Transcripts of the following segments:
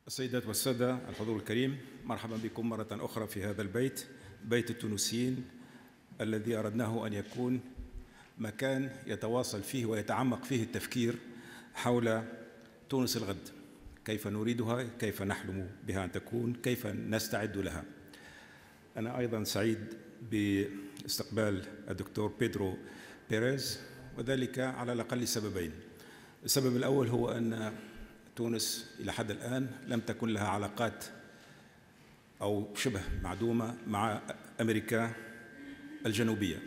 السيدات والسادة الحضور الكريم، مرحبا بكم مرة أخرى في هذا البيت، بيت التونسيين الذي أردناه أن يكون مكان يتواصل فيه ويتعمق فيه التفكير حول تونس الغد، كيف نريدها، كيف نحلم بها أن تكون، كيف نستعد لها. أنا أيضا سعيد باستقبال الدكتور بيدرو بيريز، وذلك على الأقل سببين. السبب الأول هو أن تونس إلى حد الآن لم تكن لها علاقات أو شبه معدومة مع أمريكا الجنوبية،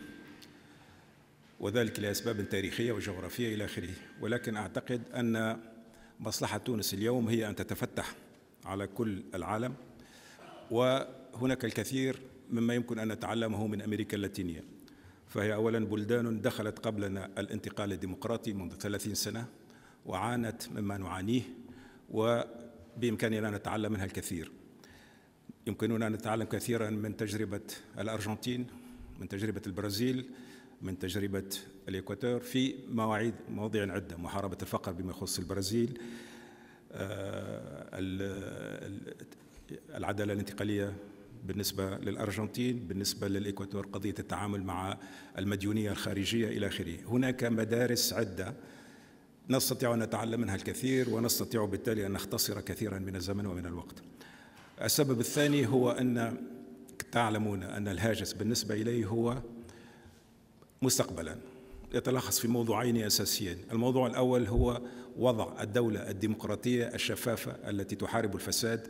وذلك لأسباب تاريخية وجغرافية إلى آخره. ولكن أعتقد أن مصلحة تونس اليوم هي أن تتفتح على كل العالم، وهناك الكثير مما يمكن أن نتعلمه من أمريكا اللاتينية. فهي أولا بلدان دخلت قبلنا الانتقال الديمقراطي منذ 30 سنة وعانت مما نعانيه، وبإمكاننا أن نتعلم منها الكثير. يمكننا أن نتعلم كثيرا من تجربة الأرجنتين، من تجربة البرازيل، من تجربة الإكواتور في مواضيع عدة: محاربة الفقر بما يخص البرازيل، العدالة الانتقالية بالنسبة للأرجنتين، بالنسبة للإكواتور قضية التعامل مع المديونية الخارجية إلى آخره. هناك مدارس عدة نستطيع أن نتعلم منها الكثير، ونستطيع بالتالي أن نختصر كثيرا من الزمن ومن الوقت. السبب الثاني هو أن تعلمون أن الهاجس بالنسبة إليه هو مستقبلا يتلخص في موضوعين أساسيين. الموضوع الأول هو وضع الدولة الديمقراطية الشفافة التي تحارب الفساد،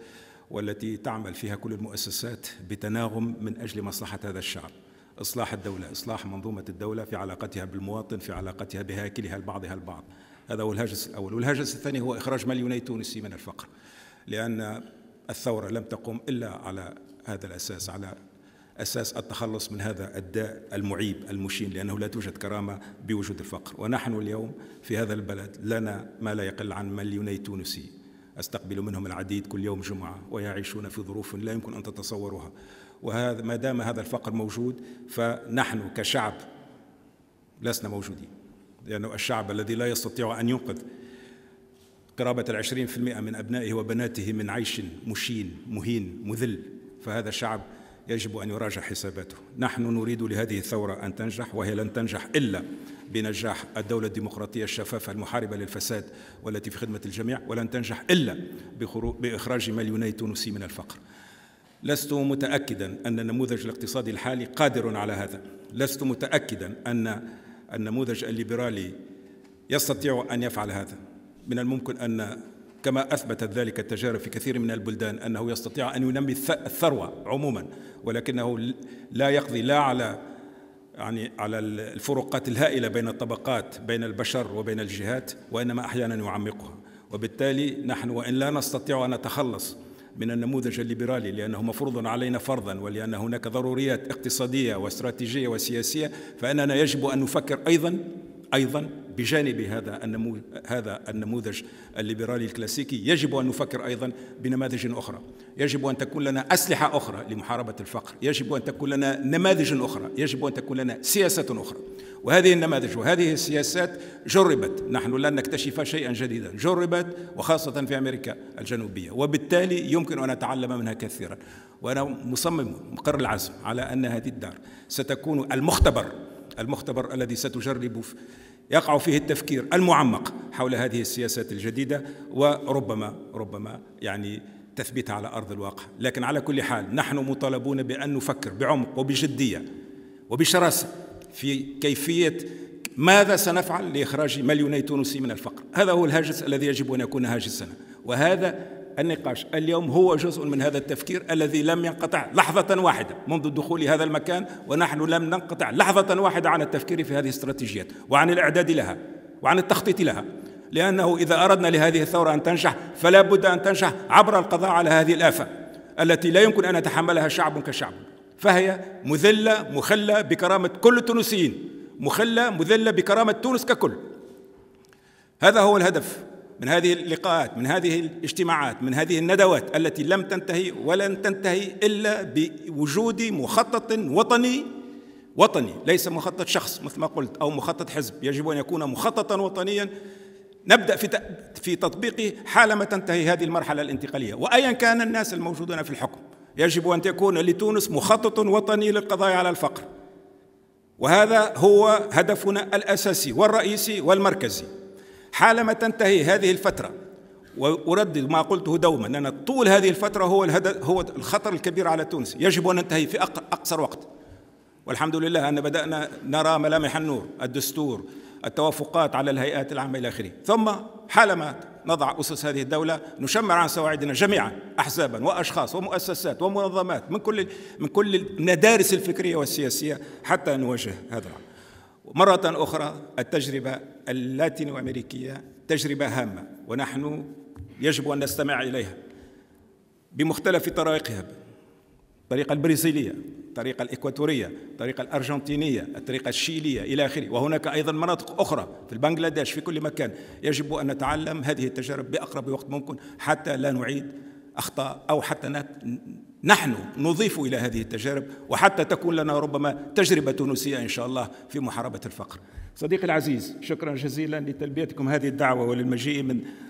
والتي تعمل فيها كل المؤسسات بتناغم من أجل مصلحة هذا الشعب. إصلاح الدولة، إصلاح منظومة الدولة في علاقتها بالمواطن، في علاقتها بهاكلها لبعضها البعض. هذا هو الهاجس الأول. والهاجس الثاني هو إخراج مليوني تونسي من الفقر، لأن الثورة لم تقم إلا على هذا الأساس، على أساس التخلص من هذا الداء المعيب المشين، لأنه لا توجد كرامة بوجود الفقر. ونحن اليوم في هذا البلد لنا ما لا يقل عن مليوني تونسي، أستقبل منهم العديد كل يوم جمعة، ويعيشون في ظروف لا يمكن أن تتصوروها. وهذا ما دام هذا الفقر موجود، فنحن كشعب لسنا موجودين، لأنه الشعب الذي لا يستطيع أن ينقذ قرابة 20% من أبنائه وبناته من عيش مشين مهين مذل، فهذا الشعب يجب أن يراجع حساباته. نحن نريد لهذه الثورة أن تنجح، وهي لن تنجح إلا بنجاح الدولة الديمقراطية الشفافة المحاربة للفساد والتي في خدمة الجميع، ولن تنجح إلا بإخراج مليوني تونسي من الفقر. لست متأكدا أن النموذج الاقتصادي الحالي قادر على هذا. لست متأكدا أن النموذج الليبرالي يستطيع أن يفعل هذا. من الممكن أن كما أثبتت ذلك التجارب في كثير من البلدان أنه يستطيع أن ينمي الثروة عموما، ولكنه لا يقضي لا على الفروقات الهائلة بين الطبقات بين البشر وبين الجهات، وإنما أحيانا يعمقها. وبالتالي نحن وإن لا نستطيع أن نتخلص من النموذج الليبرالي لأنه مفروض علينا فرضا، ولأن هناك ضروريات اقتصادية واستراتيجية وسياسية، فإننا يجب أن نفكر أيضا بجانب هذا النموذج الليبرالي الكلاسيكي، يجب أن نفكر أيضا بنماذج أخرى. يجب أن تكون لنا أسلحة أخرى لمحاربة الفقر، يجب أن تكون لنا نماذج أخرى، يجب أن تكون لنا سياسة أخرى. وهذه النماذج وهذه السياسات جربت، نحن لن نكتشف شيئا جديدا، جربت وخاصة في أمريكا الجنوبية، وبالتالي يمكن أن نتعلم منها كثيرا. وأنا مصمم مقر العزم على أن هذه الدار ستكون المختبر الذي ستجرب يقع فيه التفكير المعمق حول هذه السياسات الجديدة، وربما يعني تثبيتها على أرض الواقع. لكن على كل حال نحن مطالبون بأن نفكر بعمق وبجدية وبشراسة في كيفية ماذا سنفعل لإخراج مليوني تونسي من الفقر. هذا هو الهاجس الذي يجب أن يكون هاجسنا، وهذا النقاش اليوم هو جزء من هذا التفكير الذي لم ينقطع لحظة واحدة منذ دخول هذا المكان، ونحن لم ننقطع لحظة واحدة عن التفكير في هذه الاستراتيجيات وعن الإعداد لها وعن التخطيط لها. لأنه إذا أردنا لهذه الثورة أن تنجح فلا بد أن تنجح عبر القضاء على هذه الآفة التي لا يمكن أن يتحملها شعب كشعب. فهي مذلة مخلة بكرامة كل التونسيين، مذلة بكرامة تونس ككل. هذا هو الهدف من هذه اللقاءات، من هذه الاجتماعات، من هذه الندوات التي لم تنتهي ولن تنتهي إلا بوجود مخطط وطني، ليس مخطط شخص مثل ما قلت أو مخطط حزب. يجب أن يكون مخططا وطنيا نبدأ في تطبيقه حالما تنتهي هذه المرحلة الانتقالية. وأيا كان الناس الموجودون في الحكم، يجب أن تكون لتونس مخطط وطني للقضاء على الفقر، وهذا هو هدفنا الأساسي والرئيسي والمركزي. حالما تنتهي هذه الفترة، وأردد ما قلته دوما أن طول هذه الفترة هو الخطر الكبير على تونس، يجب أن ننتهي في أقصر وقت. والحمد لله أن بدأنا نرى ملامح النور، الدستور، التوافقات على الهيئات العامة إلى آخره. ثم حالما نضع أسس هذه الدولة نشمر عن سواعدنا جميعا، أحزابا وأشخاص ومؤسسات ومنظمات من كل المدارس الفكرية والسياسية حتى نواجه هذا العام. مرة أخرى التجربة اللاتينو أمريكية تجربة هامة، ونحن يجب أن نستمع إليها بمختلف طرائقها: الطريقة البرازيلية، الطريقة الإكواتورية، الطريقة الأرجنتينية، الطريقة الشيلية إلى آخره. وهناك أيضا مناطق أخرى في بنغلاديش، في كل مكان. يجب أن نتعلم هذه التجارب بأقرب وقت ممكن حتى لا نعيد أخطاء، أو حتى نحن نضيف إلى هذه التجارب، وحتى تكون لنا ربما تجربة تونسية إن شاء الله في محاربة الفقر. صديقي العزيز، شكرا جزيلا لتلبيتكم هذه الدعوة وللمجيء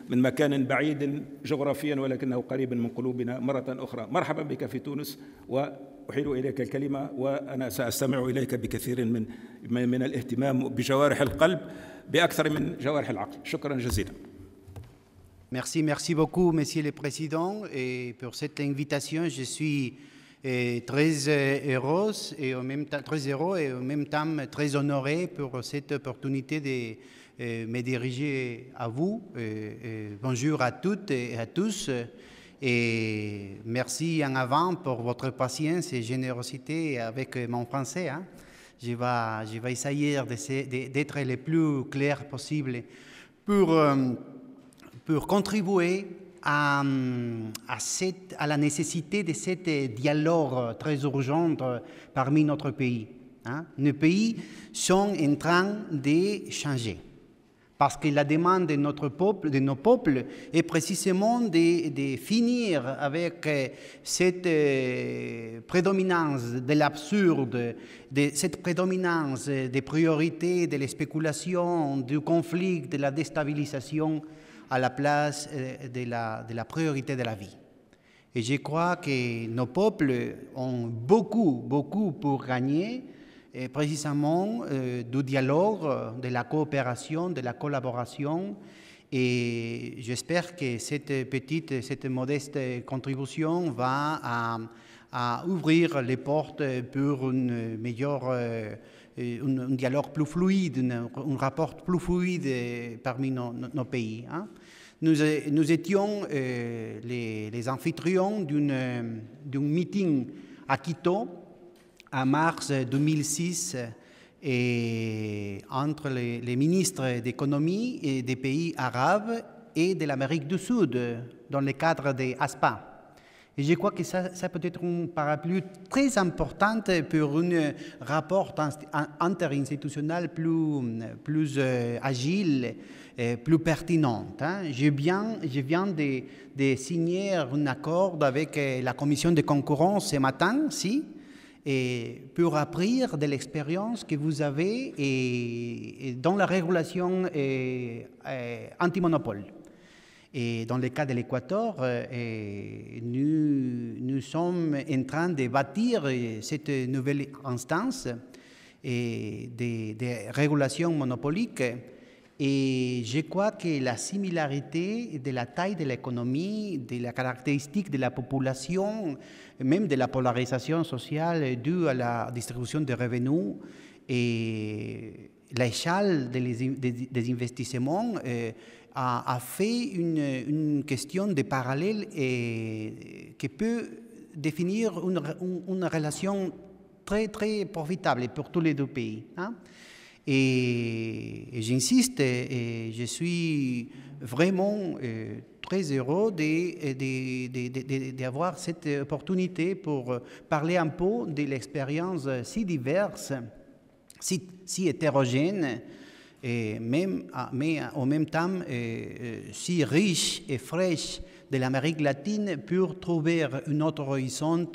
من مكان بعيد جغرافيا ولكنه قريب من قلوبنا مرة أخرى. مرحبا بك في تونس، وأحيل إليك الكلمة، وأنا سأستمع إليك بكثير من الاهتمام بجوارح القلب بأكثر من جوارح العقل. شكرا جزيلا. Merci beaucoup, Monsieur le Président, et pour cette invitation. Je suis très heureux et en même temps très honoré pour cette opportunité de me diriger à vous. Bonjour à toutes et à tous, et merci en avant pour votre patience et générosité avec mon français. Hein. Je vais essayer d'être le plus clair possible pour contribuer à la nécessité de ce dialogue très urgent parmi notre pays. Hein. Nos pays sont en train de changer parce que la demande de nos peuples est précisément de finir avec cette prédominance de l'absurde, cette prédominance des priorités, de la spéculation, du conflit, de la déstabilisation à la place de la priorité de la vie. Et je crois que nos peuples ont beaucoup pour gagner, précisément du dialogue, de la coopération, de la collaboration. Et j'espère que cette modeste contribution va à ouvrir les portes pour une meilleure un dialogue plus fluide, un rapport plus fluide parmi nos pays. Hein. Nous étions les anfitrions d'un meeting à Quito en mars 2006 entre les ministres d'économie des pays arabes et de l'Amérique du Sud dans le cadre de ASPA. Et je crois que ça peut être un parapluie très important pour un rapport interinstitutionnel plus agile, plus pertinent. Hein. Je viens de signer un accord avec la Commission de concurrence ce matin, et pour apprendre de l'expérience que vous avez dans la régulation anti-monopole. Et dans le cas de l'Équateur, nous sommes en train de bâtir cette nouvelle instance de régulation monopolique. Et je crois que la similarité de la taille de l'économie, de la caractéristique de la population, même de la polarisation sociale due à la distribution des revenus et l'échelle des investissements a fait une question de parallèle qui peut définir une relation très profitable pour tous les deux pays. Hein? Et j'insiste, et je suis vraiment très heureux d'avoir cette opportunité pour parler un peu de l'expérience si diverse, si hétérogène, mais en même temps si riche et fraîche de l'Amérique latine pour trouver un autre horizon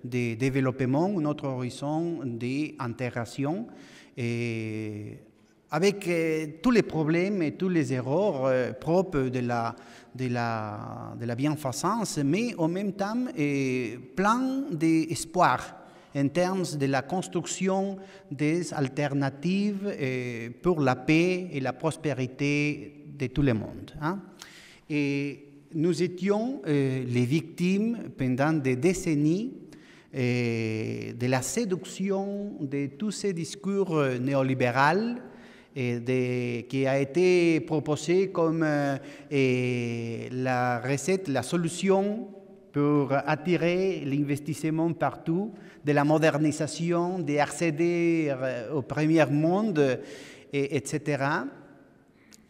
de développement, un autre horizon d'intégration avec tous les problèmes et toutes les erreurs propres de la bienfaisance, mais en même temps plein d'espoir en termes de la construction des alternatives pour la paix et la prospérité de tout le monde. Hein. Et nous étions les victimes pendant des décennies de la séduction de tous ces discours néolibéraux qui a été proposé comme la recette, la solution pour attirer l'investissement partout, de la modernisation, d'accéder au premier monde, etc.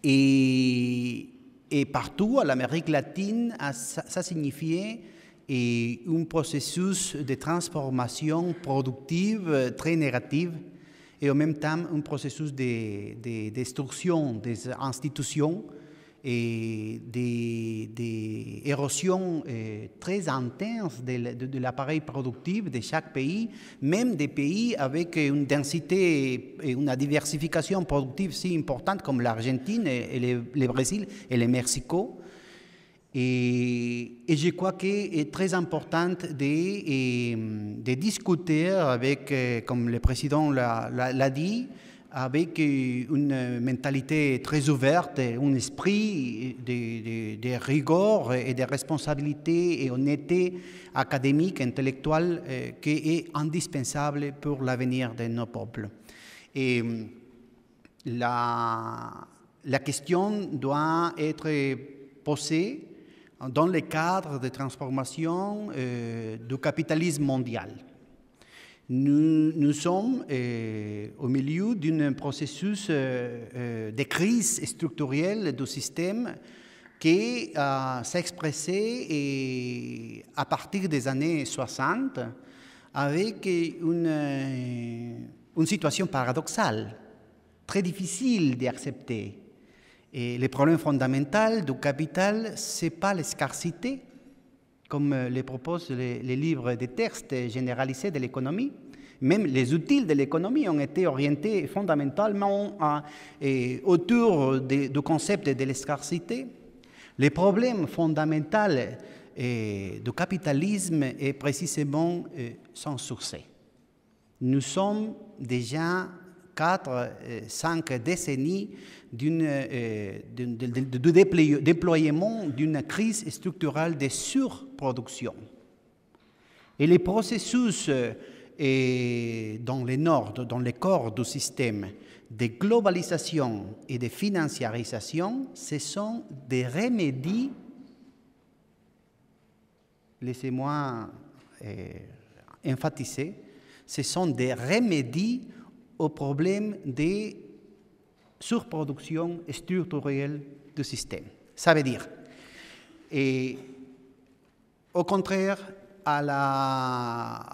Et partout, à l'Amérique latine, ça signifiait un processus de transformation productive très négatif et en même temps un processus de destruction des institutions et d'érosion très intense de l'appareil productif de chaque pays, même des pays avec une densité et une diversification productive si importante comme l'Argentine et le Brésil et le Mexico. Et je crois qu'il est très important de discuter avec, comme le président l'a dit, avec une mentalité très ouverte, un esprit de rigueur et de responsabilité et honnêteté académique, intellectuelle, qui est indispensable pour l'avenir de nos peuples. Et la question doit être posée dans le cadre de transformation du capitalisme mondial. Nous sommes au milieu d'un processus de crise structurelle du système qui s'est expressé à partir des années 60 avec une situation paradoxale, très difficile d'accepter. Et le problème fondamental du capital, ce n'est pas la scarcité, comme le proposent les livres de textes généralisés de l'économie. Même les outils de l'économie ont été orientés fondamentalement autour du concept de la scarcité. Le problème fondamental du capitalisme est précisément son succès. Nous sommes déjà 4-5 décennies du déploiement d'une crise structurelle de surproduction. Et les processus dans le corps du système de globalisation et de financiarisation, ce sont des remèdes, laissez-moi emphasiser, ce sont des remèdes au problème de surproduction structurelle du système. Ça veut dire, au contraire, à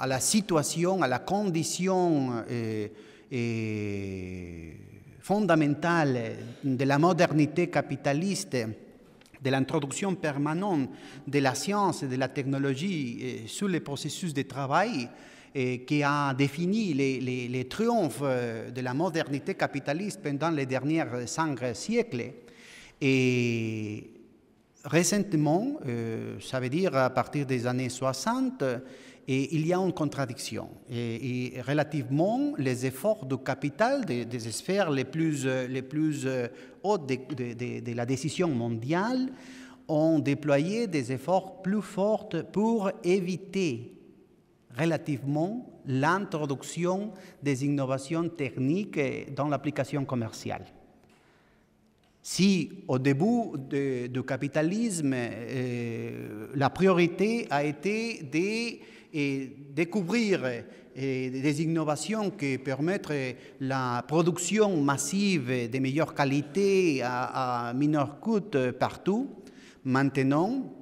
la situation, à la condition fondamentale de la modernité capitaliste, de l'introduction permanente de la science et de la technologie sur les processus de travail, qui a défini les triomphes de la modernité capitaliste pendant les derniers 5 siècles. Et récemment, ça veut dire à partir des années 60, il y a une contradiction. Et relativement, les efforts du capital des sphères les plus hautes de la décision mondiale ont déployé des efforts plus forts pour éviter relativement l'introduction des innovations techniques dans l'application commerciale. Si au début du capitalisme, la priorité a été de découvrir des innovations qui permettent la production massive de meilleure qualité à mineur coût partout, maintenant,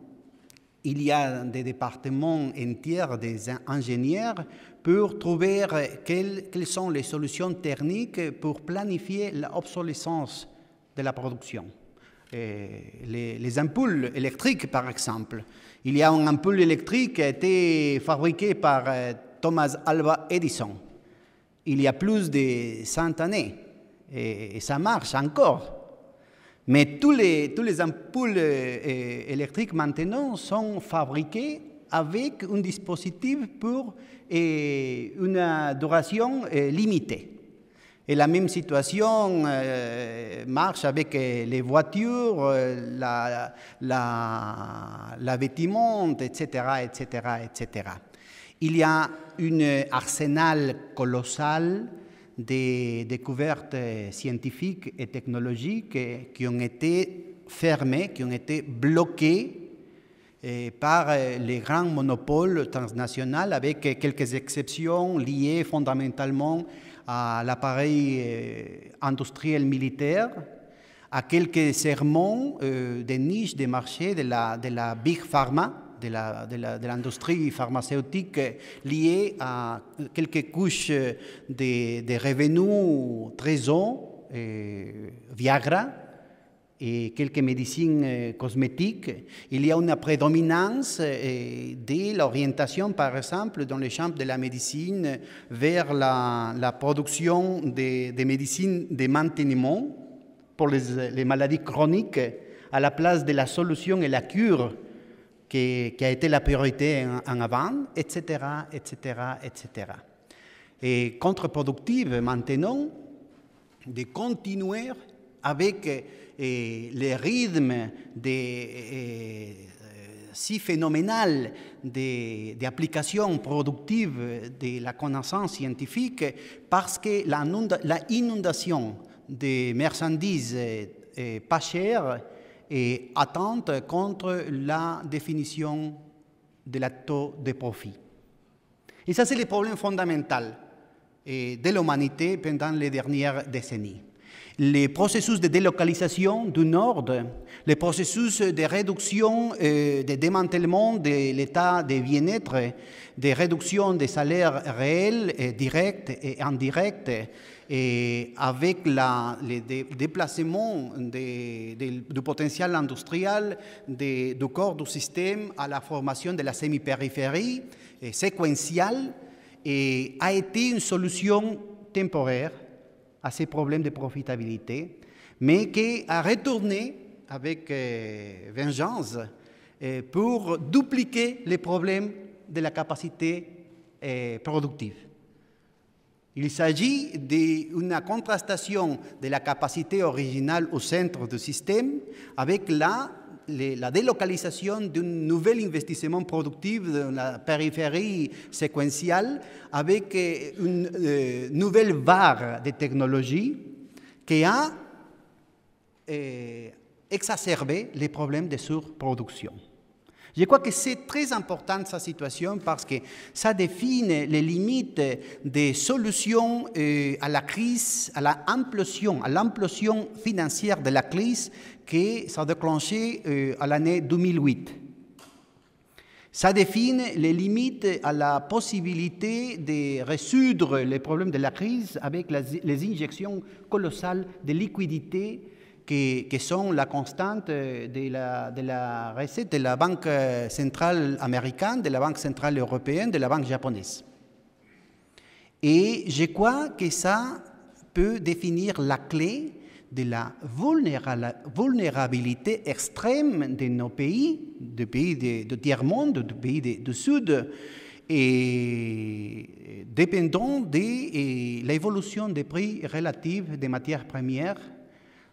il y a des départements entiers des ingénieurs pour trouver quelles sont les solutions techniques pour planifier l'obsolescence de la production. Les ampoules électriques, par exemple. Il y a une ampoule électrique qui a été fabriquée par Thomas Alva Edison il y a plus de 100 années. et ça marche encore. Mais tous les ampoules électriques maintenant sont fabriquées avec un dispositif pour une duration limitée. Et la même situation marche avec les voitures, la vêtement, etc., etc., etc. Il y a un arsenal colossal de découvertes scientifiques et technologiques qui ont été fermées, qui ont été bloquées par les grands monopoles transnationaux, avec quelques exceptions liées fondamentalement à l'appareil industriel militaire, à quelques sermons des niches de marché de la Big Pharma, de l'industrie pharmaceutique liée à quelques couches de revenus très hauts, Viagra et quelques médecines cosmétiques. Il y a une prédominance de l'orientation, par exemple, dans les champs de la médecine vers la production de médecines de maintenance pour les maladies chroniques à la place de la solution et la cure qui a été la priorité en avant, etc., etc., etc. Et contre-productive maintenant de continuer avec les rythmes si phénoménal d'application productive de la connaissance scientifique, parce que l'inondation de marchandises pas chères et attente contre la définition de la taux de profit. Et ça, c'est le problème fondamental de l'humanité pendant les dernières décennies. Les processus de délocalisation du Nord, les processus de réduction, de démantèlement de l'état de bien-être, de réduction des salaires réels, directs et indirects, et avec le déplacement du potentiel industriel du corps du système à la formation de la semi-périphérie séquentielle, a été une solution temporaire à ces problèmes de profitabilité, mais qui a retourné avec vengeance pour dupliquer les problèmes de la capacité productive. Il s'agit d'une contrastation de la capacité originale au centre du système avec la délocalisation d'un nouvel investissement productif dans la périphérie séquentielle, avec une nouvelle vague de technologies qui a exacerbé les problèmes de surproduction. Je crois que c'est très important cette situation parce que ça définit les limites des solutions à la crise, à l'implosion financière de la crise qui s'est déclenchée à l'année 2008. Ça définit les limites à la possibilité de résoudre les problèmes de la crise avec les injections colossales de liquidités qui sont la constante de la recette de la Banque centrale américaine, de la Banque centrale européenne, de la Banque japonaise. Et je crois que ça peut définir la clé de la vulnérabilité extrême de nos pays, des pays de tiers-monde, des pays du Sud, et dépendant de l'évolution des prix relatifs des matières premières,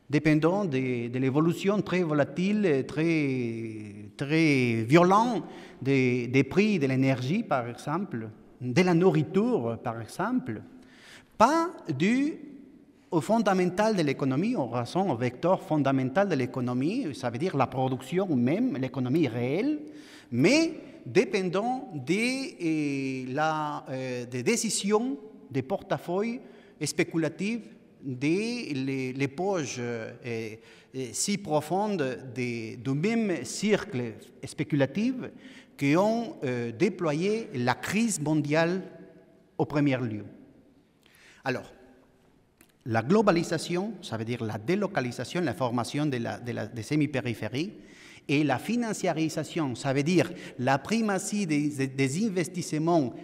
dépendant de l'évolution très volatile, très violente des prix de l'énergie, par exemple, de la nourriture, par exemple, pas dû au fondamental de l'économie, en raison au vecteur fondamental de l'économie, ça veut dire la production même, l'économie réelle, mais dépendant des décisions, des portefeuilles spéculatifs, des poches si profondes du même cercle spéculatif qui ont déployé la crise mondiale au premier lieu. Alors, la globalisation, ça veut dire la délocalisation, la formation des semi-périphéries, et la financiarisation, ça veut dire la primatie des investissements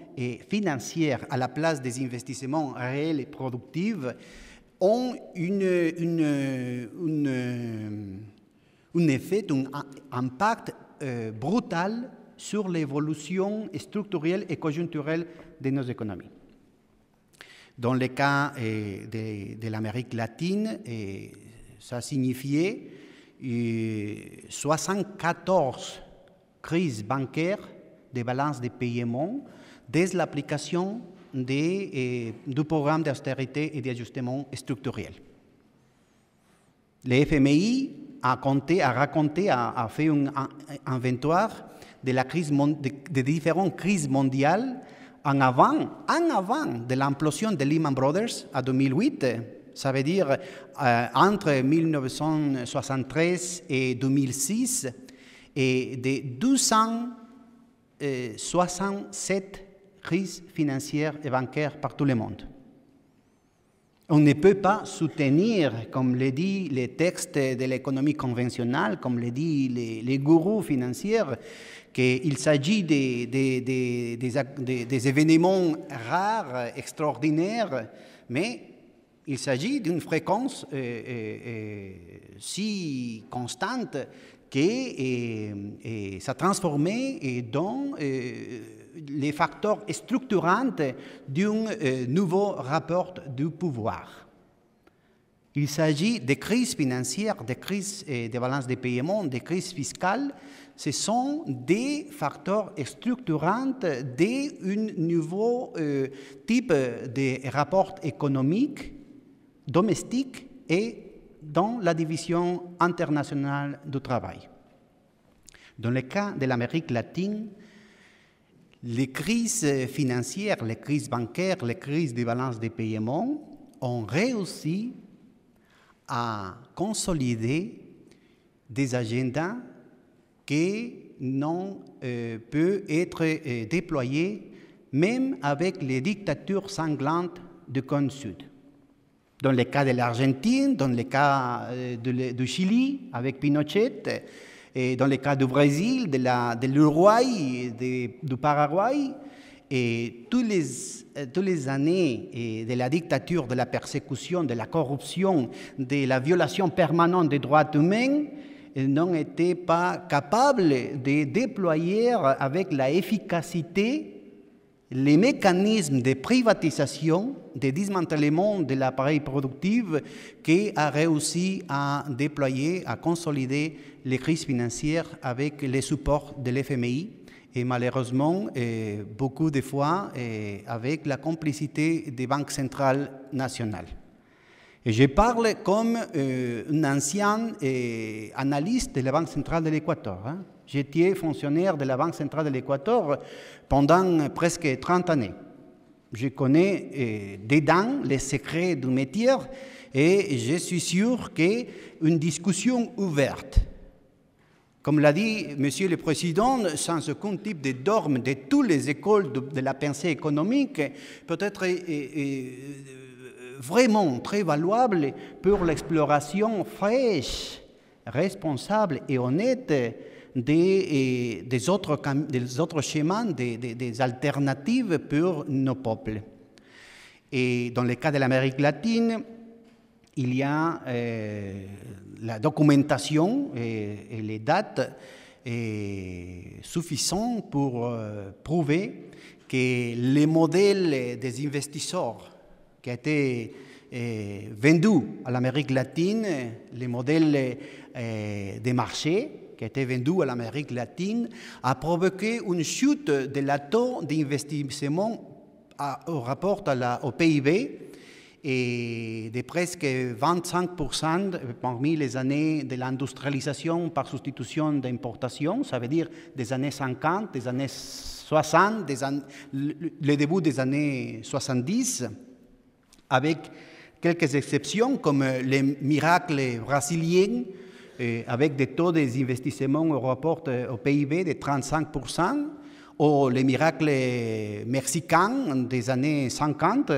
financiers à la place des investissements réels et productifs, ont un effet, un impact brutal sur l'évolution structurelle et conjoncturelle de nos économies. Dans le cas de l'Amérique latine, ça a signifié 74 crises bancaires de balance de paiement dès l'application du programme d'austérité et d'ajustement structurel. Le FMI a fait un inventoire des différentes crises mondiales en avant de l'implosion de Lehman Brothers en 2008, ça veut dire entre 1973 et 2006, et de 267 crises financières et bancaires par tout le monde. On ne peut pas soutenir, comme le dit les textes de l'économie conventionnelle, comme le dit les gourous financiers, qu'il s'agit des événements rares, extraordinaires, mais il s'agit d'une fréquence si constante que ça transformé dans les facteurs structurants d'un nouveau rapport du pouvoir. Il s'agit des crises financières, des crises de balance de paiement, des crises fiscales. Ce sont des facteurs structurants d'un nouveau type de rapport économique, domestique et dans la division internationale du travail. Dans le cas de l'Amérique latine, les crises financières, les crises bancaires, les crises de balance de paiement ont réussi à consolider des agendas qui n'ont pu être déployés même avec les dictatures sanglantes du cône sud. Dans le cas de l'Argentine, dans le cas du Chili avec Pinochet, et dans le cas du Brésil, de l'Uruguay, du Paraguay, et toutes les années de la dictature, de la persécution, de la corruption, de la violation permanente des droits humains, n'ont été pas capables de déployer avec la efficacité les mécanismes de privatisation, de démantèlement de l'appareil productif qui a réussi à déployer, à consolider les crises financières avec le support de l'FMI et malheureusement, beaucoup de fois, avec la complicité des banques centrales nationales. Et je parle comme un ancien analyste de la Banque centrale de l'Équateur. J'étais fonctionnaire de la Banque centrale de l'Équateur pendant presque 30 années. Je connais dedans les secrets du métier et je suis sûr qu'une discussion ouverte, comme l'a dit Monsieur le Président, sans aucun type de dogme de toutes les écoles de la pensée économique, peut être vraiment très valuable pour l'exploration fraîche, responsable et honnête des autres chemins, des alternatives pour nos peuples. Et dans le cas de l'Amérique latine, il y a la documentation et les dates suffisantes pour prouver que les modèles des investisseurs qui a été vendu à l'Amérique latine, les modèles des marchés qui a été vendu à l'Amérique latine, a provoqué une chute de la taux d'investissement au rapport au PIB et de presque 25% parmi les années de l'industrialisation par substitution d'importation, ça veut dire des années 50, des années 60, le début des années 70, avec quelques exceptions comme les miracles brésiliens, avec des taux d'investissement au rapport au PIB de 35%, ou les miracles mexicains des années 50,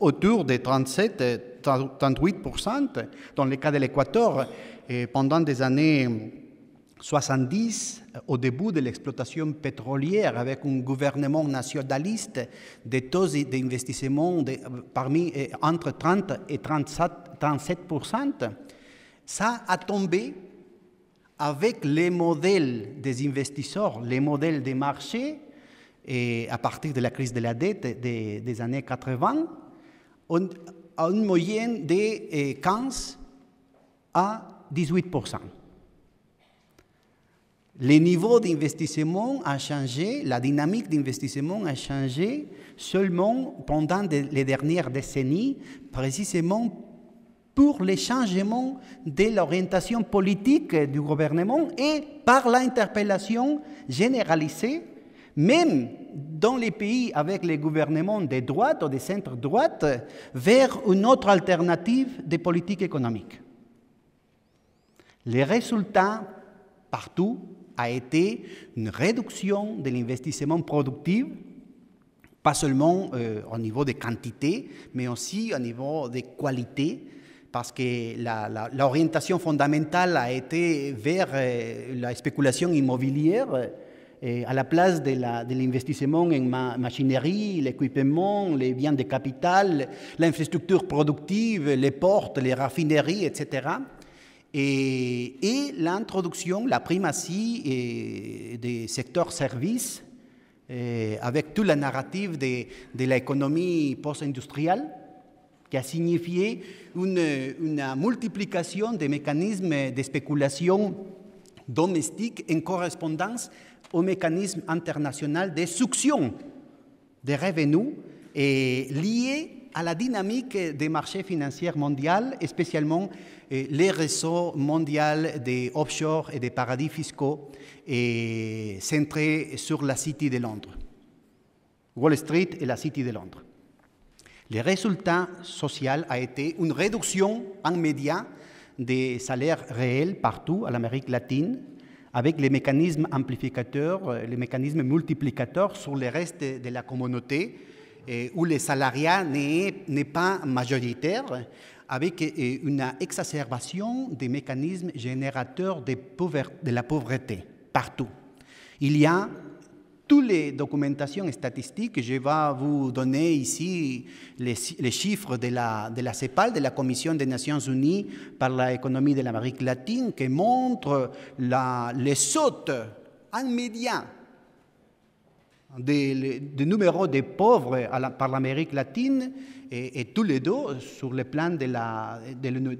autour de 37-38%. Dans le cas de l'Équateur, pendant des années 70, au début de l'exploitation pétrolière, avec un gouvernement nationaliste, des taux d'investissement entre 30 et 37%, ça a tombé avec les modèles des investisseurs, les modèles des marchés, et à partir de la crise de la dette des années 80, à une moyenne de 15 à 18%. Le niveau d'investissement a changé, la dynamique d'investissement a changé seulement pendant les dernières décennies, précisément pour les changements de l'orientation politique du gouvernement et par l'interpellation généralisée, même dans les pays avec les gouvernements de droite ou de centre-droite, vers une autre alternative de politique économique. Les résultats partout a été une réduction de l'investissement productif, pas seulement au niveau des quantités, mais aussi au niveau des qualités, parce que l'orientation fondamentale a été vers la spéculation immobilière, à la place de l'investissement en machinerie, l'équipement, les biens de capital, l'infrastructure productive, les ports, les raffineries, etc. Et l'introduction, la primatie des secteurs services, avec toute la narrative de l'économie post-industrielle, qui a signifié une multiplication des mécanismes de spéculation domestique en correspondance au mécanisme international de succion des revenus liés à la dynamique des marchés financiers mondiaux, spécialement les réseaux mondiaux des offshore et des paradis fiscaux centrés sur la City de Londres, Wall Street et la City de Londres. Le résultat social a été une réduction immédiate des salaires réels partout en Amérique latine, avec les mécanismes amplificateurs, les mécanismes multiplicateurs sur le reste de la communauté, où le salariat n'est pas majoritaire, avec une exacerbation des mécanismes générateurs de la pauvreté partout. Il y a toutes les documentations statistiques, je vais vous donner ici les chiffres de la CEPAL, de la Commission des Nations Unies par l'économie de l'Amérique latine, qui montrent les sautes immédiates du numéro de pauvres par l'Amérique latine et tous les deux sur le plan de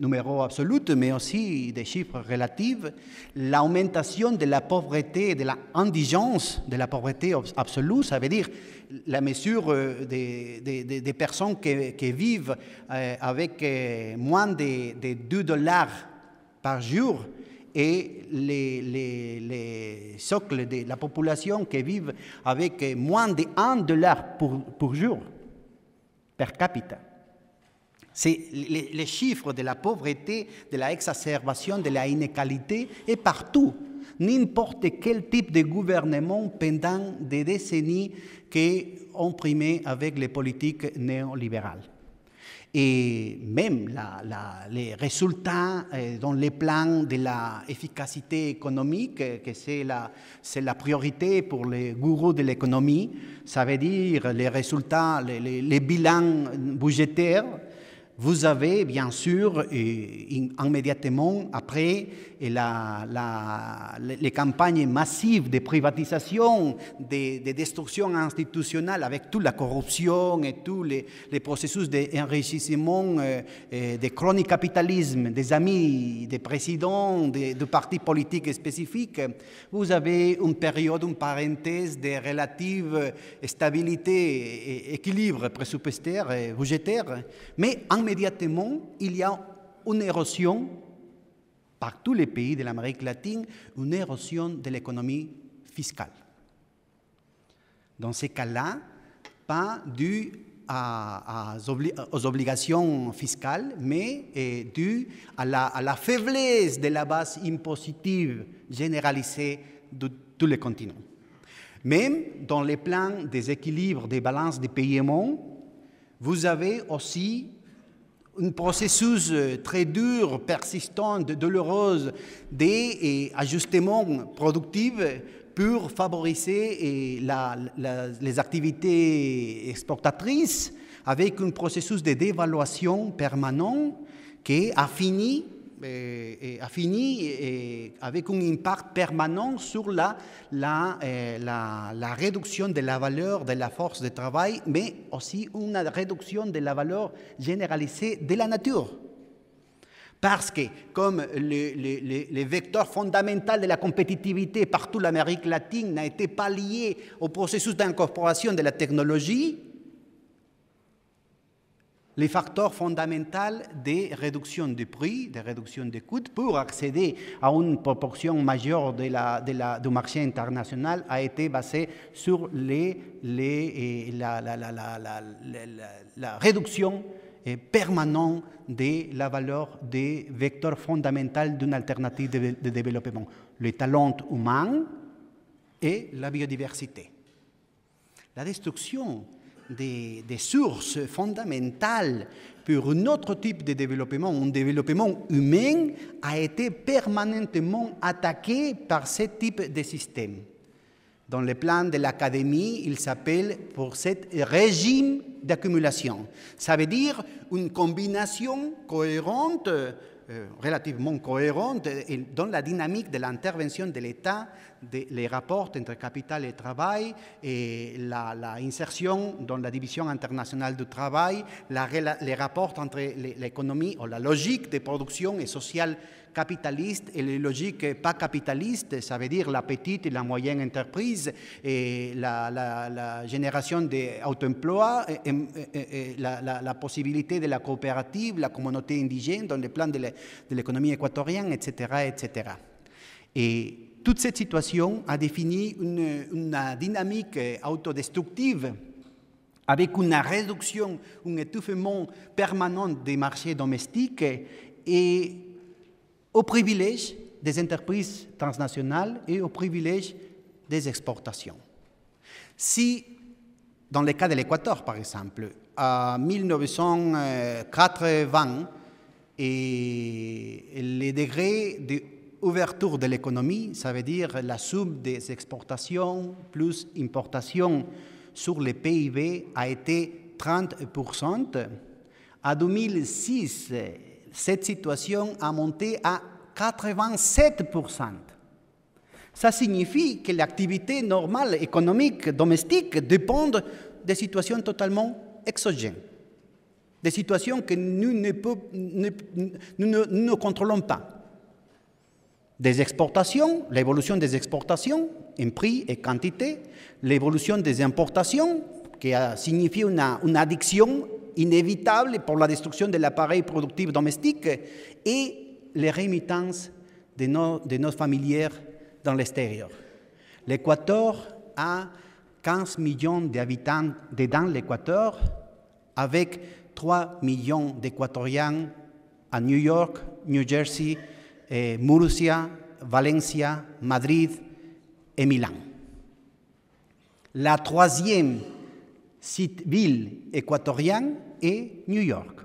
numéro absolu, mais aussi des chiffres relatifs, l'augmentation de la pauvreté, de l'indigence de la pauvreté absolue, ça veut dire la mesure des personnes qui vivent avec moins de 2 $ par jour, et les socles de la population qui vivent avec moins de 1 $ pour jour, per capita. C'est les chiffres de la pauvreté, de la exacerbation, de la inégalité, et partout. N'importe quel type de gouvernement pendant des décennies qui ont primé avec les politiques néolibérales. Et même les résultats dans les plans de l'efficacité économique, que c'est la priorité pour les gourous de l'économie, ça veut dire les résultats, les bilans budgétaires. Vous avez bien sûr immédiatement après les campagnes massives de privatisation, de destruction institutionnelle avec toute la corruption et tous les processus d'enrichissement, de chronique capitalisme, des amis, des présidents, de partis politiques spécifiques. Vous avez une période, une parenthèse de relative stabilité et équilibre présupuestaire et budgétaire, mais immédiatement, il y a une érosion par tous les pays de l'Amérique latine, une érosion de l'économie fiscale. Dans ces cas-là, pas dû aux obligations fiscales, mais dû à la faiblesse de la base impositive généralisée de tous les continents. Même dans les plans des équilibres des balances de paiement, vous avez aussi un processus très dur, persistant, douloureux d'ajustement productif pour favoriser les activités exportatrices avec un processus de dévaluation permanent qui a fini avec un impact permanent sur la réduction de la valeur de la force de travail, mais aussi une réduction de la valeur généralisée de la nature. Parce que, comme le vecteur fondamental de la compétitivité partout l'Amérique latine n'a été pas lié au processus d'incorporation de la technologie, les facteurs fondamentaux de réduction des prix, de réduction des coûts pour accéder à une proportion majeure du marché international a été basé sur la réduction permanente de la valeur des vecteurs fondamentaux d'une alternative de développement, le talent humain et la biodiversité. La destruction des sources fondamentales pour un autre type de développement, un développement humain, a été permanentement attaqué par ce type de système. Dans le plan de l'académie, il s'appelle pour ce régime d'accumulation. Ça veut dire une combinaison cohérente, relativement cohérente, dans la dynamique de l'intervention de l'État, les rapports entre capital et travail, et l'insertion dans la division internationale du travail, les rapports entre l'économie ou la logique de production et sociale capitaliste et les logiques pas capitalistes, ça veut dire la petite et la moyenne entreprise, et la génération d'auto-emploi, la possibilité de la coopérative, la communauté indigène dans le plan de l'économie équatorienne, etc., etc. Et toute cette situation a défini une dynamique autodestructive avec une réduction, un étouffement permanent des marchés domestiques et au privilège des entreprises transnationales et au privilège des exportations. Si, dans le cas de l'Équateur, par exemple, en 1980, les degrés d'ouverture de l'économie, ça veut dire la somme des exportations plus importations sur le PIB a été 30%. En 2006, cette situation a monté à 87%. Ça signifie que l'activité normale économique domestique dépend de situations totalement exogènes, des situations que nous ne contrôlons pas. Des exportations, l'évolution des exportations en prix et quantité, l'évolution des importations, qui a signifié une addiction inévitable pour la destruction de l'appareil productif domestique, et les remittances de nos familières dans l'extérieur. L'Équateur a 15 millions d'habitants dans l'Équateur, avec 3 millions d'Équatoriens à New York, New Jersey, Murcia, Valencia, Madrid et Milan. La troisième ville équatorienne est New York.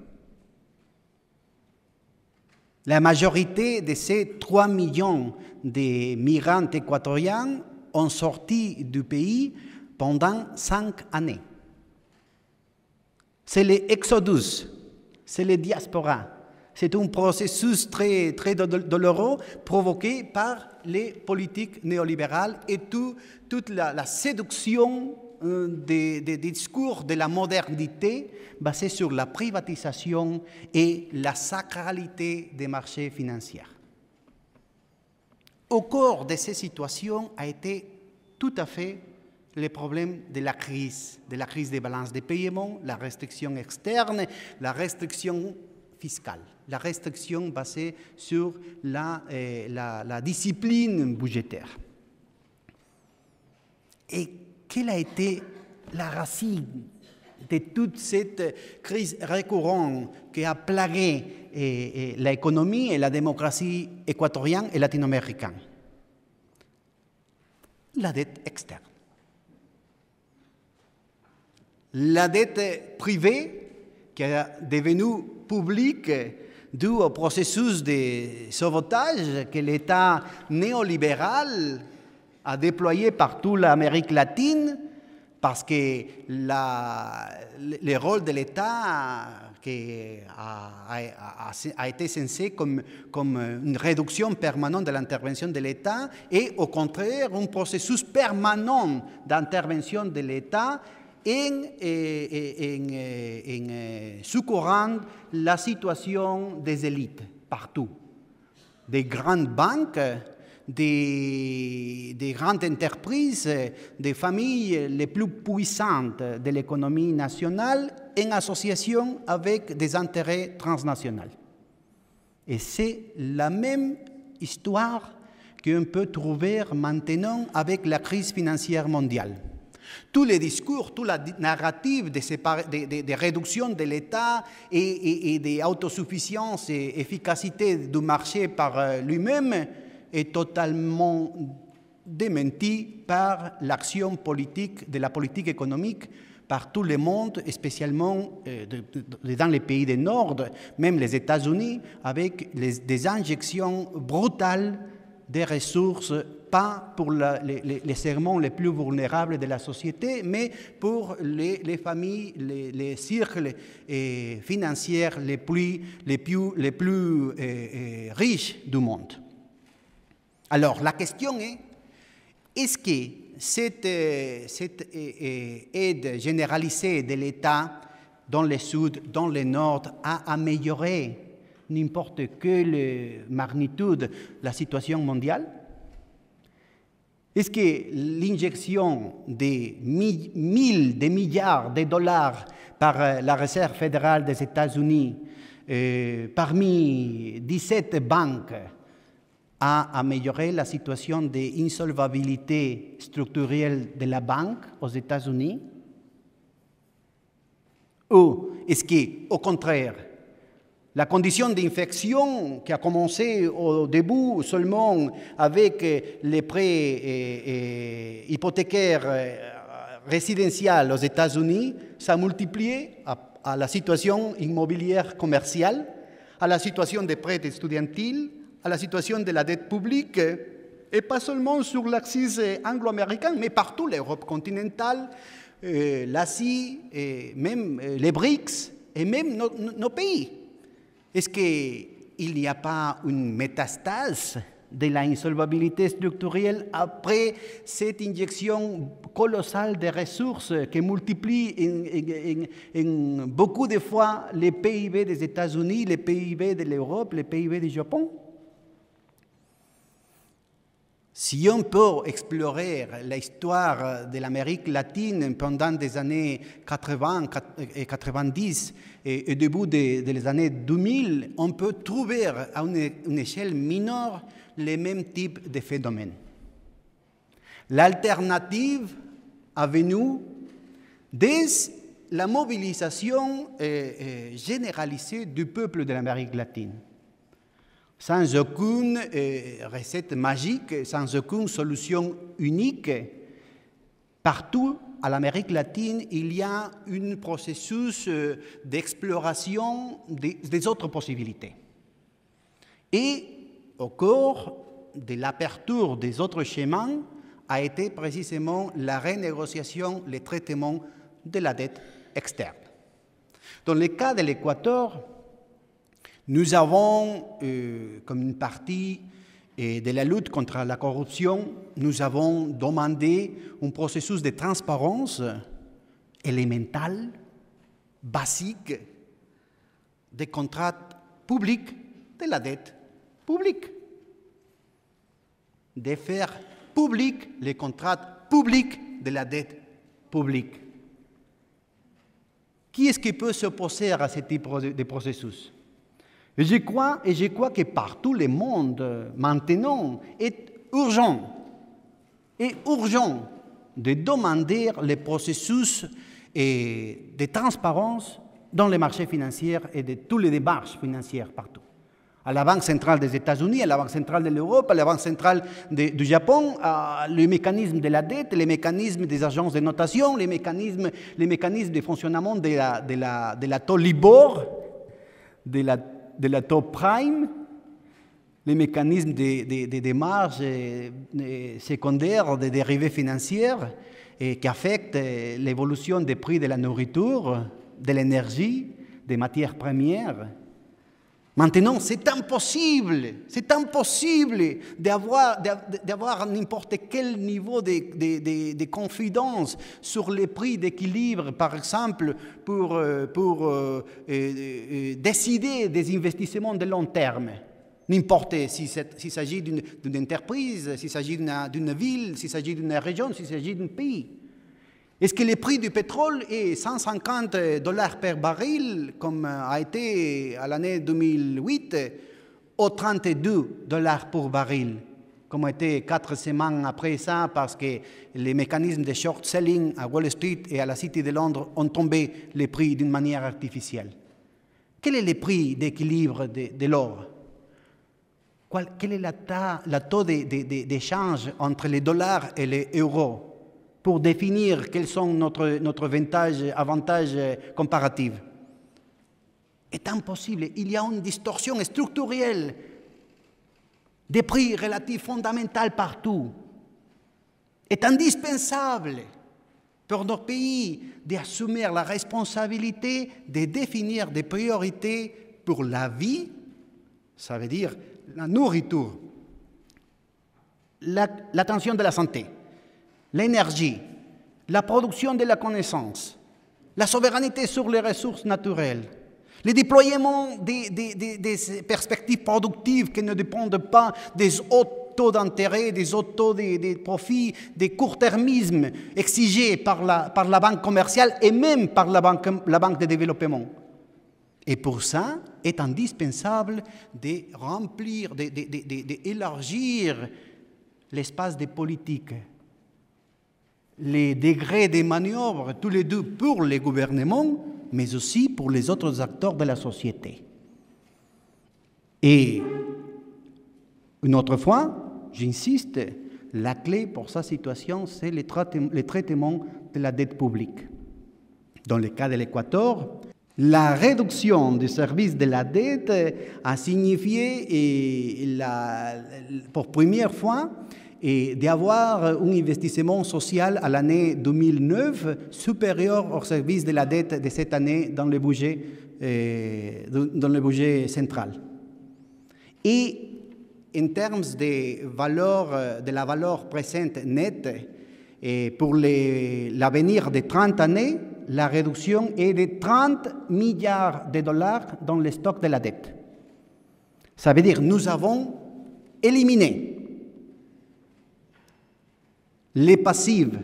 La majorité de ces 3 millions de migrants équatoriens ont sorti du pays pendant 5 années. C'est l'exodus, c'est la diaspora. C'est un processus très, très douloureux provoqué par les politiques néolibérales et toute la séduction des discours de la modernité basés sur la privatisation et la sacralité des marchés financiers. Au cours de ces situations a été tout à fait le problème de la crise des balances de paiement, la restriction externe, la restriction fiscale, la restriction basée sur la discipline budgétaire. Et quelle a été la racine de toute cette crise récurrente qui a plagué l'économie et la démocratie équatorienne et latino-américaine? La dette externe. La dette privée qui est devenue publique dû au processus de sauvetage que l'État néolibéral a déployé partout l'Amérique latine, parce que le rôle de l'État qui a été censé comme une réduction permanente de l'intervention de l'État et au contraire un processus permanent d'intervention de l'État en secourant la situation des élites partout, des grandes banques, des grandes entreprises, des familles les plus puissantes de l'économie nationale en association avec des intérêts transnationaux. Et c'est la même histoire qu'on peut trouver maintenant avec la crise financière mondiale. Tous les discours, toute la narrative de réduction de l'État et d'autosuffisance et efficacité du marché par lui-même est totalement démenti par l'action politique, de la politique économique par tout le monde, spécialement dans les pays du Nord, même les États-Unis, avec des injections brutales des ressources, pas pour les segments les plus vulnérables de la société, mais pour les familles, les cercles financiers les plus riches du monde. Alors, la question est-ce que cette aide généralisée de l'État dans le Sud, dans le Nord, a amélioré n'importe quelle magnitude la situation mondiale? Est-ce que l'injection de milliards de dollars par la Réserve fédérale des États-Unis parmi 17 banques a amélioré la situation d'insolvabilité structurelle de la banque aux États-Unis? Ou est-ce qu'au contraire, la condition d'infection qui a commencé au début seulement avec les prêts hypothécaires résidentiels aux États-Unis s'est multipliée à la situation immobilière commerciale, à la situation des prêts étudiantils, à la situation de la dette publique, et pas seulement sur l'axe anglo-américain, mais partout, l'Europe continentale, l'Asie, et même les BRICS, et même nos pays. Est-ce qu'il n'y a pas une métastase de l'insolvabilité structurelle après cette injection colossale de ressources qui multiplie en beaucoup de fois les PIB des États-Unis, les PIB de l'Europe, les PIB du Japon? Si on peut explorer l'histoire de l'Amérique latine pendant les années 80 et 90 et au début des années 2000, on peut trouver à une échelle mineure les mêmes types de phénomènes. L'alternative est venue dès la mobilisation généralisée du peuple de l'Amérique latine. Sans aucune recette magique, sans aucune solution unique, partout à l'Amérique latine, il y a un processus d'exploration des autres possibilités. Et au cours de l'aperture des autres chemins a été précisément la renégociation, le traitement de la dette externe. Dans le cas de l'Équateur, nous avons, comme une partie de la lutte contre la corruption, nous avons demandé un processus de transparence élémental, basique, des contrats publics de la dette publique. De faire public les contrats publics de la dette publique. Qui est-ce qui peut s'opposer à ce type de processus? Et je crois que partout le monde, maintenant, est urgent de demander le processus de transparence dans les marchés financiers et de toutes les démarches financières partout. À la Banque centrale des États-Unis, à la Banque centrale de l'Europe, à la Banque centrale du Japon, le mécanisme de la dette, les mécanismes des agences de notation, les mécanismes de fonctionnement de la taux Libor, de la taux prime, les mécanismes de marge secondaires, des dérivés financiers, qui affectent l'évolution des prix de la nourriture, de l'énergie, des matières premières. Maintenant, c'est impossible d'avoir n'importe quel niveau de confidence sur les prix d'équilibre, par exemple, pour décider des investissements de long terme. N'importe s'il s'agit d'une entreprise, s'il s'agit d'une ville, s'il s'agit d'une région, s'il s'agit d'un pays. Est-ce que le prix du pétrole est $150 par baril, comme a été à l'année 2008, ou $32 pour baril, comme a été 4 semaines après ça, parce que les mécanismes de short selling à Wall Street et à la City de Londres ont tombé les prix d'une manière artificielle? Quel est le prix d'équilibre de l'or? Quel est le taux d'échange entre les dollars et les euros pour définir quels sont notre avantage comparatif? C'est impossible. Il y a une distorsion structurelle des prix relatifs fondamentaux partout. C'est indispensable pour nos pays d'assumer la responsabilité de définir des priorités pour la vie, ça veut dire la nourriture, l'attention de la santé, l'énergie, la production de la connaissance, la souveraineté sur les ressources naturelles, le déploiement des perspectives productives qui ne dépendent pas des hauts taux d'intérêt, des hauts taux de profit, des court-termismes exigés par la banque commerciale et même par la banque de développement. Et pour ça, il est indispensable de remplir, d'élargir l'espace des politiques, les degrés de manœuvre, tous les deux pour les gouvernements, mais aussi pour les autres acteurs de la société. Et une autre fois, j'insiste, la clé pour sa situation, c'est le traitement de la dette publique. Dans le cas de l'Équateur, la réduction du service de la dette a signifié, pour première fois, d'avoir un investissement social à l'année 2009 supérieur au service de la dette de cette année dans le budget central. Et en termes de la valeur présente nette, et pour l'avenir de 30 années, la réduction est de 30 milliards de dollars dans le stock de la dette. Ça veut dire que nous avons éliminé les passifs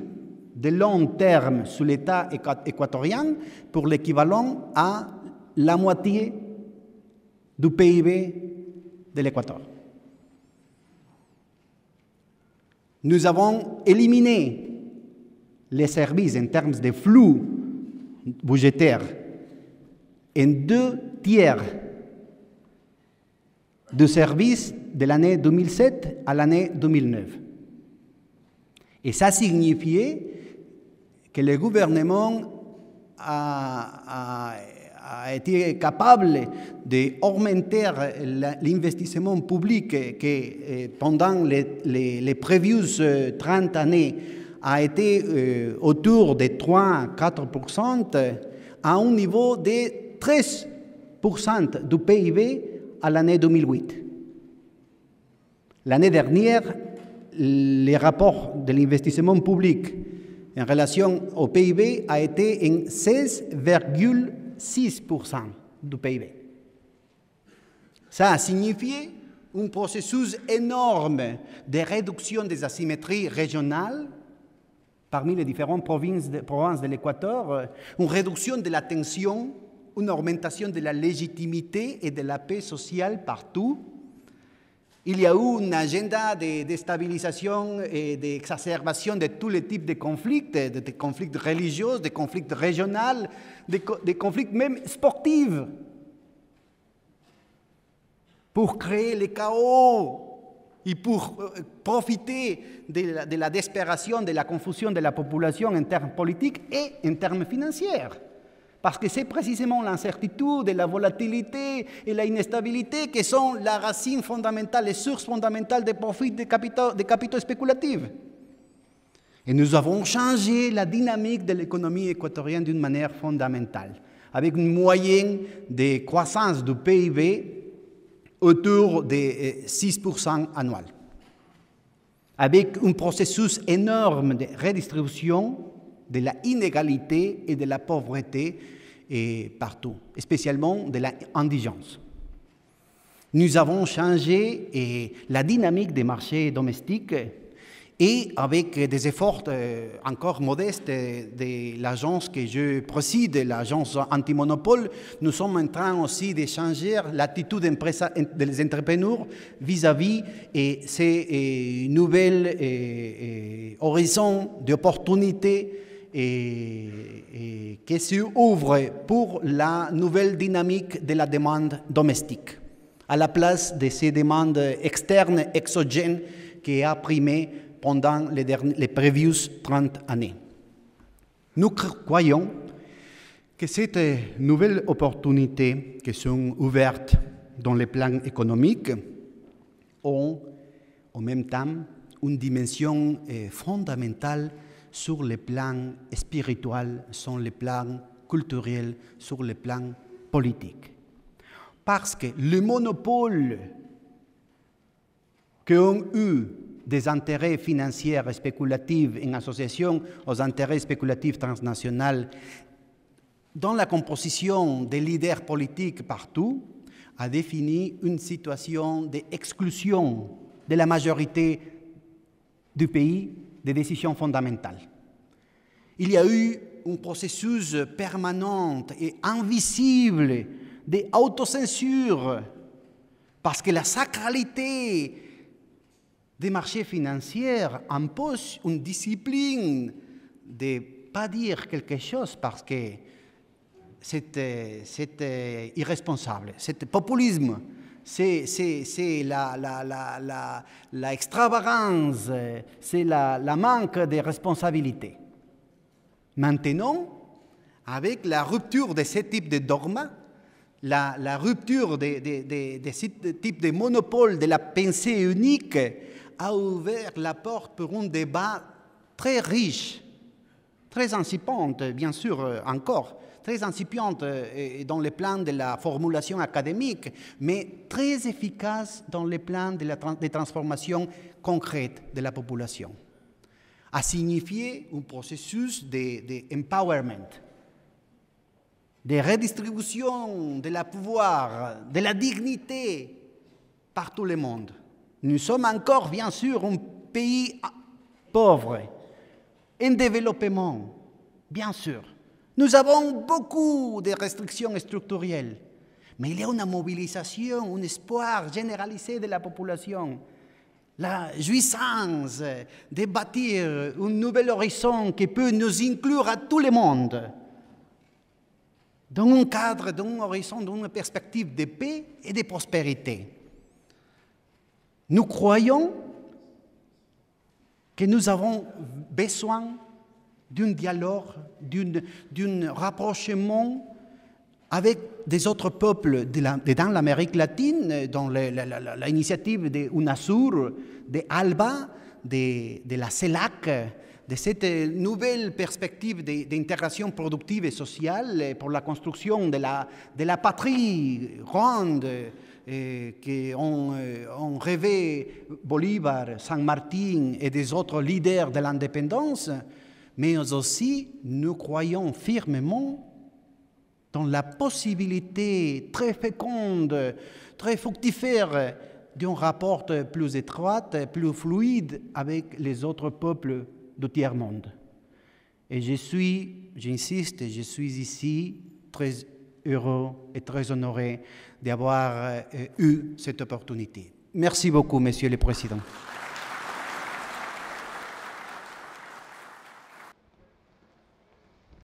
de long terme sous l'État équatorien pour l'équivalent à la moitié du PIB de l'Équateur. Nous avons éliminé les services en termes de flux budgétaires en 2/3 du service de l'année 2007 à l'année 2009. Et ça signifiait que le gouvernement a été capable d'augmenter l'investissement public que pendant les prévues 30 années a été autour de 3-4% à un niveau de 13% du PIB à l'année 2008. L'année dernière, les rapports de l'investissement public en relation au PIB a été en 16,6% du PIB. Ça a signifié un processus énorme de réduction des asymétries régionales parmi les différentes provinces de l'Équateur, une réduction de la tension, une augmentation de la légitimité et de la paix sociale partout. Il y a eu un agenda de déstabilisation et d'exacerbation de tous les types de conflits religieux, de conflits régionaux, de conflits même sportifs, pour créer le chaos et pour profiter de la désespération, de la confusion de la population en termes politiques et en termes financiers. Parce que c'est précisément l'incertitude, la volatilité et l'instabilité qui sont la racine fondamentale, les sources fondamentales des profits des capitaux spéculatifs. Et nous avons changé la dynamique de l'économie équatorienne d'une manière fondamentale, avec une moyenne de croissance du PIB autour de 6% annuel, avec un processus énorme de redistribution de la inégalité et de la pauvreté partout, spécialement de l'indigence. Nous avons changé la dynamique des marchés domestiques et avec des efforts encore modestes de l'agence que je préside, l'agence anti-monopole, nous sommes en train aussi de changer l'attitude des entrepreneurs vis-à-vis ces nouvelles horizons d'opportunités qui s'ouvrent pour la nouvelle dynamique de la demande domestique, à la place de ces demandes externes, exogènes, qui a primé pendant les prévieuses 30 années. Nous croyons que ces nouvelles opportunités qui sont ouvertes dans le plan économique ont en même temps une dimension fondamentale sur le plan spirituel, sur le plan culturel, sur le plan politique. Parce que le monopole qu'ont eu des intérêts financiers et spéculatifs en association aux intérêts spéculatifs transnationaux dans la composition des leaders politiques partout, a défini une situation d'exclusion de la majorité du pays des décisions fondamentales. Il y a eu un processus permanent et invisible d'autocensure parce que la sacralité des marchés financiers impose une discipline de ne pas dire quelque chose parce que c'est irresponsable, c'est populisme, c'est l'extravagance, c'est la manque de responsabilité. Maintenant, avec la rupture de ce type de dogme, la rupture de ce type de monopole de la pensée unique a ouvert la porte pour un débat très riche, très incipient, bien sûr, encore, très incipiente dans le plan de la formulation académique, mais très efficace dans le plan de transformation concrète de la population. A signifié un processus d'empowerment, de redistribution de la pouvoir, de la dignité par tout le monde. Nous sommes encore, bien sûr, un pays pauvre, en développement, bien sûr. Nous avons beaucoup de restrictions structurelles, mais il y a une mobilisation, un espoir généralisé de la population, la jouissance de bâtir un nouvel horizon qui peut nous inclure à tout le monde, dans un cadre, dans un horizon, dans une perspective de paix et de prospérité. Nous croyons que nous avons besoin d'un dialogue, d'un rapprochement avec des autres peuples dans l'Amérique latine, dans l'initiative de UNASUR, de ALBA, de la CELAC, de cette nouvelle perspective d'intégration productive et sociale pour la construction de la patrie ronde qu'ont rêvé Bolivar, San Martín et des autres leaders de l'indépendance, mais aussi nous croyons fermement dans la possibilité très féconde, très fructifère d'un rapport plus étroit, plus fluide avec les autres peuples du tiers-monde. Et j'insiste, je suis ici très heureux et très honoré d'avoir eu cette opportunité. Merci beaucoup, Monsieur le Président.